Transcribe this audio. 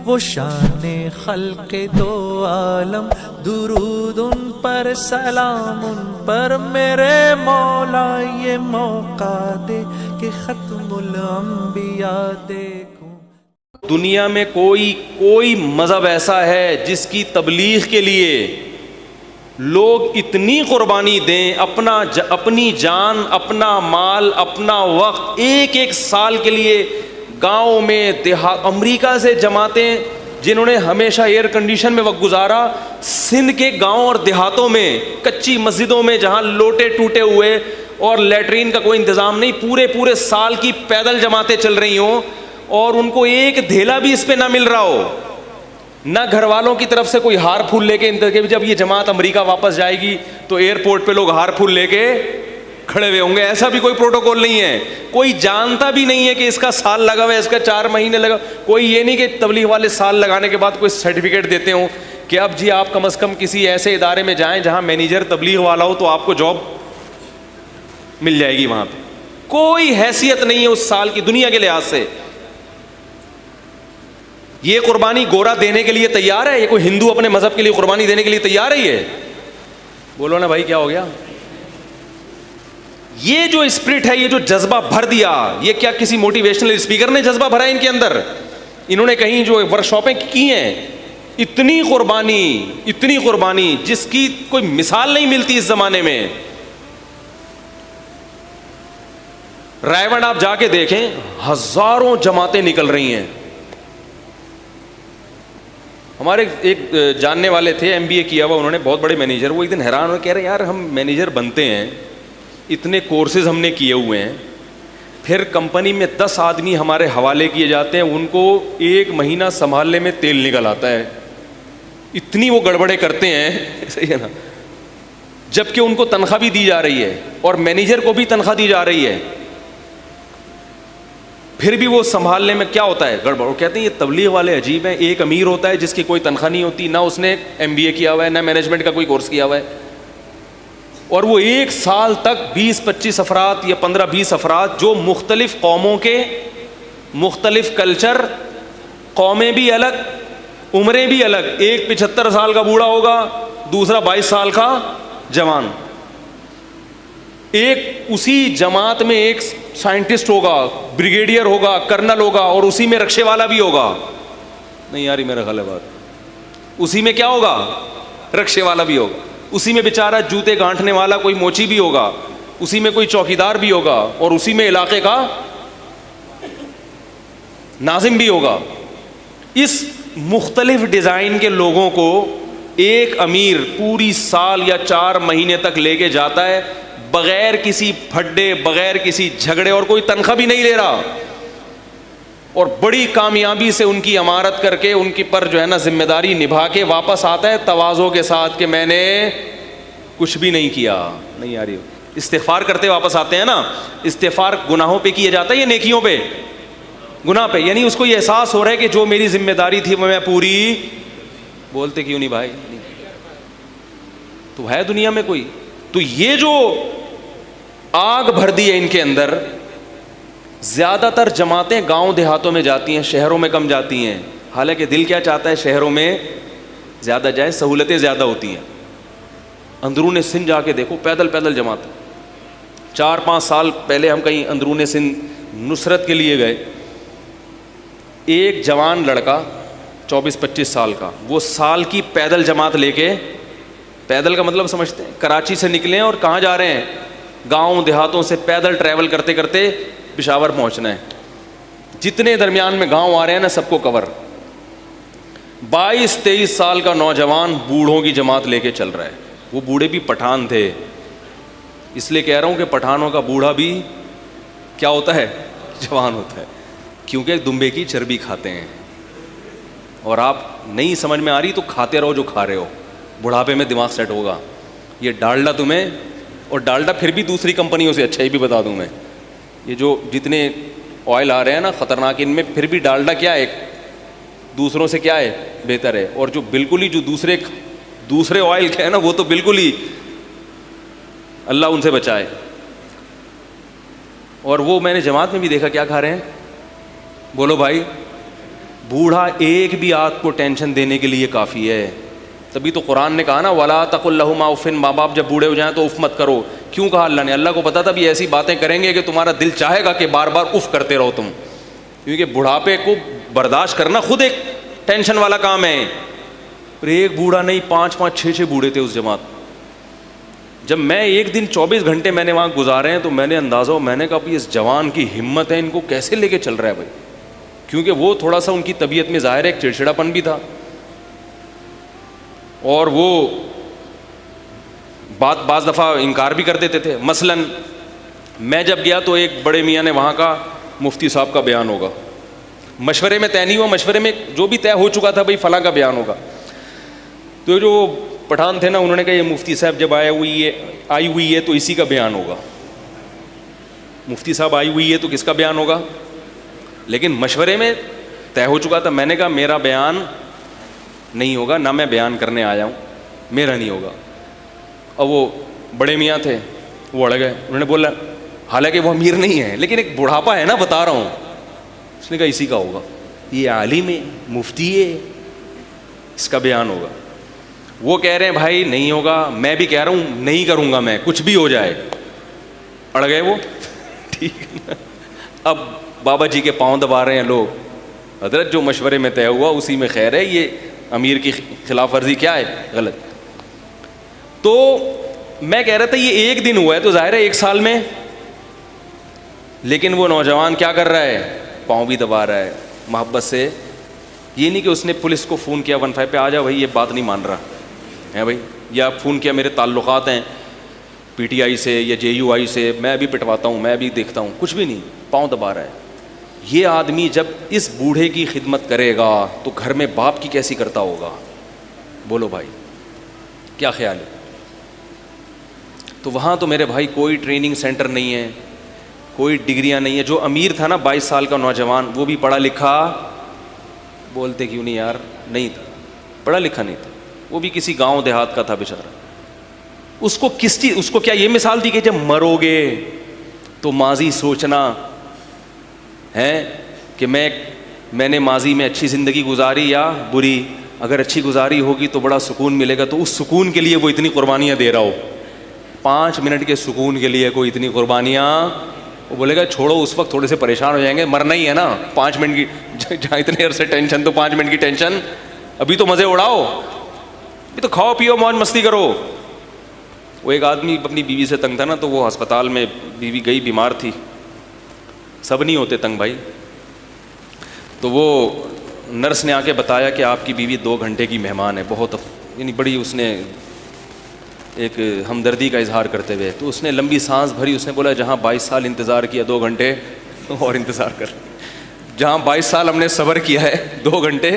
وہ شان خلق دو عالم، درود ان پر سلام ان پر میرے مولا، یہ موقع دے کہ ختم الانبیاء دیکھوں۔ دنیا میں کوئی مذہب ایسا ہے جس کی تبلیغ کے لیے لوگ اتنی قربانی دیں، اپنی جان، اپنا مال، اپنا وقت، ایک سال کے لیے گاؤں میں امریکہ سے جماعتیں جنہوں نے ہمیشہ ایئر کنڈیشن میں وقت گزارا، سندھ کے گاؤں اور دیہاتوں میں کچی مسجدوں میں جہاں لوٹے ٹوٹے ہوئے اور لیٹرین کا کوئی انتظام نہیں، پورے سال کی پیدل جماعتیں چل رہی ہوں اور ان کو ایک دھیلا بھی اس پہ نہ مل رہا ہو، نہ گھر والوں کی طرف سے کوئی ہار پھول لے کے جب یہ جماعت امریکہ واپس جائے گی تو ایئرپورٹ پہ لوگ ہار پھول لے کے کھڑے ہوئے ہوں گے، ایسا بھی کوئی پروٹوکول نہیں ہے، کوئی جانتا بھی نہیں ہے کہ اس کا سال لگا ہوا ہے، اس کا 4 مہینے لگا، کوئی یہ نہیں کہ تبلیغ والے سال لگانے کے بعد کوئی سرٹیفکیٹ دیتے ہوں کہ اب جی آپ کم از کم کسی ایسے ادارے میں جائیں جہاں مینیجر تبلیغ والا ہو تو آپ کو جاب مل جائے گی، وہاں پہ کوئی حیثیت نہیں ہے اس سال کی دنیا کے لحاظ سے۔ یہ قربانی گورا دینے کے لیے تیار ہے؟ یہ کوئی ہندو اپنے مذہب کے لیے قربانی دینے کے لیے تیار ہے؟ یہ بولو نا بھائی، کیا ہو گیا؟ یہ جو اسپرٹ ہے، یہ جو جذبہ بھر دیا، یہ کیا کسی موٹیویشنل اسپیکر نے جذبہ بھرا ان کے اندر؟ انہوں نے کہیں جو ورکشاپیں کی ہیں، اتنی قربانی جس کی کوئی مثال نہیں ملتی اس زمانے میں۔ رائے آپ جا کے دیکھیں، ہزاروں جماعتیں نکل رہی ہیں۔ ہمارے ایک جاننے والے تھے، MBA کیا ہوا انہوں نے، بہت بڑے مینیجر، وہ ایک دن حیران ہوئے، کہہ رہے یار ہم مینیجر بنتے ہیں، اتنے کورسز ہم نے کیے ہوئے ہیں، پھر کمپنی میں 10 آدمی ہمارے حوالے کیے جاتے ہیں، ان کو 1 مہینہ سنبھالنے میں تیل نکل آتا ہے، اتنی وہ گڑبڑے کرتے ہیں، صحیح ہے نا، جبکہ ان کو تنخواہ بھی دی جا رہی ہے اور مینیجر کو بھی تنخواہ دی جا رہی ہے، پھر بھی وہ سنبھالنے میں کیا ہوتا ہے گڑبڑ۔ وہ کہتے ہیں یہ تبلیغ والے عجیب ہیں، ایک امیر ہوتا ہے جس کی کوئی تنخواہ نہیں ہوتی، نہ اس نے MBA کیا ہوا ہے، نہ مینجمنٹ کا کوئی کورس کیا ہوا ہے، اور وہ 1 سال تک 20-25 افراد یا 15-20 افراد جو مختلف قوموں کے، مختلف کلچر، قومیں بھی الگ، عمریں بھی الگ، ایک 75 سال کا بوڑھا ہوگا، دوسرا 22 سال کا جوان، ایک اسی جماعت میں ایک سائنٹسٹ ہوگا، بریگیڈیئر ہوگا، کرنل ہوگا، اور اسی میں رکشے والا بھی ہوگا، نہیں یاری میرا خیال ہے بات، اسی میں کیا ہوگا؟ رکشے والا بھی ہوگا، اسی میں بیچارہ جوتے گانٹھنے والا کوئی موچی بھی ہوگا، اسی میں کوئی چوکیدار بھی ہوگا، اور اسی میں علاقے کا ناظم بھی ہوگا۔ اس مختلف ڈیزائن کے لوگوں کو ایک امیر پوری سال یا 4 مہینے تک لے کے جاتا ہے، بغیر کسی پھڈے، بغیر کسی جھگڑے، اور کوئی تنخواہ بھی نہیں لے رہا، اور بڑی کامیابی سے ان کی امارت کر کے ان کی پر جو ہے نا ذمہ داری نبھا کے واپس آتا ہے تواضع کے ساتھ کہ میں نے کچھ بھی نہیں کیا۔ نہیں آ رہی، استغفار کرتے واپس آتے ہیں نا، استغفار گناہوں پہ کیا جاتا ہے یا نیکیوں پہ؟ گناہ پہ، یعنی اس کو یہ احساس ہو رہا ہے کہ جو میری ذمہ داری تھی وہ میں پوری، بولتے کیوں نہیں بھائی؟ تو ہے دنیا میں کوئی؟ تو یہ جو آگ بھر دی ہے ان کے اندر، زیادہ تر جماعتیں گاؤں دیہاتوں میں جاتی ہیں، شہروں میں کم جاتی ہیں، حالانکہ دل کیا چاہتا ہے شہروں میں زیادہ جائے، سہولتیں زیادہ ہوتی ہیں۔ اندرون سندھ جا کے دیکھو، پیدل جماعت۔ 4-5 سال پہلے ہم کہیں اندرون سندھ نصرت کے لیے گئے، ایک جوان لڑکا 24-25 سال کا، وہ سال کی پیدل جماعت لے کے، پیدل کا مطلب سمجھتے ہیں، کراچی سے نکلے ہیں اور کہاں جا رہے ہیں؟ گاؤں دیہاتوں سے پیدل ٹریول کرتے کرتے پشاور پہنچنا ہے، جتنے درمیان میں گاؤں آ رہے ہیں نا سب کو کور۔ 22-23 سال کا نوجوان بوڑھوں کی جماعت لے کے چل رہا ہے، وہ بوڑھے بھی پٹھان تھے، اس لیے کہہ رہا ہوں کہ پٹھانوں کا بوڑھا بھی کیا ہوتا ہے؟ جوان ہوتا ہے، کیونکہ دمبے کی چربی کھاتے ہیں، اور آپ نہیں سمجھ میں آ رہی تو کھاتے رہو جو کھا رہے ہو، بڑھاپے میں دماغ سیٹ ہوگا۔ یہ ڈالڈا تمہیں، اور ڈالڈا پھر بھی دوسری کمپنیوں سے اچھا ہی بھی بتا دوں میں، یہ جو جتنے آئل آ رہے ہیں نا خطرناک، ان میں پھر بھی ڈالڈا کیا ہے، دوسروں سے کیا ہے، بہتر ہے، اور جو بالکل ہی جو دوسرے آئل کیا ہے نا وہ تو بالکل ہی اللہ ان سے بچائے۔ اور وہ میں نے جماعت میں بھی دیکھا کیا کھا رہے ہیں، بولو بھائی، بوڑھا ایک بھی آپ کو ٹینشن دینے کے لیے کافی ہے. تبھی تو قرآن نے کہا نا ولا تقل لہما اف. ماں باپ جب بوڑھے ہو جائیں تو اف مت کرو. کیوں کہا اللہ نے؟ اللہ کو پتا تھا بھی ایسی باتیں کریں گے کہ تمہارا دل چاہے گا کہ بار بار اف کرتے رہو تم, کیونکہ بڑھاپے کو برداشت کرنا خود ایک ٹینشن والا کام ہے. اور ایک بوڑھا نہیں, 5 6 بوڑھے تھے اس جماعت. جب میں ایک دن 24 گھنٹے میں نے وہاں گزارے ہیں تو میں نے اندازہ, میں نے کہا بھی اس جوان کی ہمت ہے, ان کو کیسے لے کے چل رہا ہے بھائی. کیونکہ وہ تھوڑا سا ان کی طبیعت میں ظاہر ہے ایک چڑچڑاپن بھی تھا, اور وہ بعض دفعہ انکار بھی کر دیتے تھے. مثلا میں جب گیا تو ایک بڑے میاں نے وہاں کا مفتی صاحب کا بیان ہوگا, مشورے میں طے نہیں ہوا, مشورے میں جو بھی طے ہو چکا تھا بھائی فلاں کا بیان ہوگا. تو جو پٹھان تھے نا, انہوں نے کہا یہ مفتی صاحب جب آئی ہوئی ہے تو اسی کا بیان ہوگا. مفتی صاحب آئی ہوئی ہے تو کس کا بیان ہوگا؟ لیکن مشورے میں طے ہو چکا تھا. میں نے کہا میرا بیان نہیں ہوگا, نہ میں بیان کرنے آیا ہوں, میرا نہیں ہوگا. اور وہ بڑے میاں تھے, وہ اڑ گئے. انہوں نے بولا حالانکہ وہ امیر نہیں ہے لیکن ایک بڑھاپا ہے نا, بتا رہا ہوں. اس نے کہا اسی کا ہوگا, یہ عالم ہے, مفتی ہے, اس کا بیان ہوگا. وہ کہہ رہے ہیں بھائی نہیں ہوگا, میں بھی کہہ رہا ہوں نہیں کروں گا میں, کچھ بھی ہو جائے. اڑ گئے وہ, ٹھیک ہے نا. اب بابا جی کے پاؤں دبا رہے ہیں لوگ. حضرت جو مشورے میں طے ہوا اسی میں خیر ہے, یہ امیر کی خلاف ورزی کیا ہے, غلط. تو میں کہہ رہا تھا یہ ایک دن ہوا ہے تو ظاہر ہے ایک سال میں, لیکن وہ نوجوان کیا کر رہا ہے, پاؤں بھی دبا رہا ہے محبت سے. یہ نہیں کہ اس نے پولیس کو فون کیا 15 پہ, آ جا بھائی یہ بات نہیں مان رہا ہے بھائی, یا فون کیا میرے تعلقات ہیں پی ٹی آئی سے یا جے یو آئی سے, میں بھی پٹواتا ہوں, میں بھی دیکھتا ہوں, کچھ بھی نہیں, پاؤں دبا رہا ہے. یہ آدمی جب اس بوڑھے کی خدمت کرے گا تو گھر میں باپ کی کیسی کرتا ہوگا, بولو بھائی کیا خیال ہے. تو وہاں تو میرے بھائی کوئی ٹریننگ سینٹر نہیں ہے, کوئی ڈگریاں نہیں ہے. جو امیر تھا نا 22 سال کا نوجوان, وہ بھی پڑھا لکھا, بولتے کیوں نہیں یار, نہیں تھا, پڑھا لکھا نہیں تھا, وہ بھی کسی گاؤں دیہات کا تھا بیچارہ. اس کو کس چیز, اس کو کیا یہ مثال دی کہ جب مرو گے تو ماضی سوچنا ہے کہ میں نے ماضی میں اچھی زندگی گزاری یا بری. اگر اچھی گزاری ہوگی تو بڑا سکون ملے گا, تو اس سکون کے لیے وہ اتنی قربانیاں دے رہا ہو. 5 منٹ کے سکون کے لیے کوئی اتنی قربانیاں, وہ بولے گا چھوڑو, اس وقت تھوڑے سے پریشان ہو جائیں گے, مرنا ہی ہے نا, 5 منٹ کی جہاں اتنے عرصے ٹینشن, تو 5 منٹ کی ٹینشن, ابھی تو مزے اڑاؤ, ابھی تو کھاؤ پیو موج مستی کرو. وہ ایک آدمی اپنی بیوی سے تنگ تھا نا, تو وہ ہسپتال میں بیوی گئی, بیمار تھی. سب نہیں ہوتے تنگ بھائی. تو وہ نرس نے آ کے بتایا کہ آپ کی بیوی 2 گھنٹے کی مہمان ہے, بہت یعنی بڑی, اس نے ایک ہمدردی کا اظہار کرتے ہوئے, تو اس نے لمبی سانس بھری. اس نے بولا جہاں 22 سال انتظار کیا 2 گھنٹے اور انتظار کر, جہاں 22 سال ہم نے صبر کیا ہے 2 گھنٹے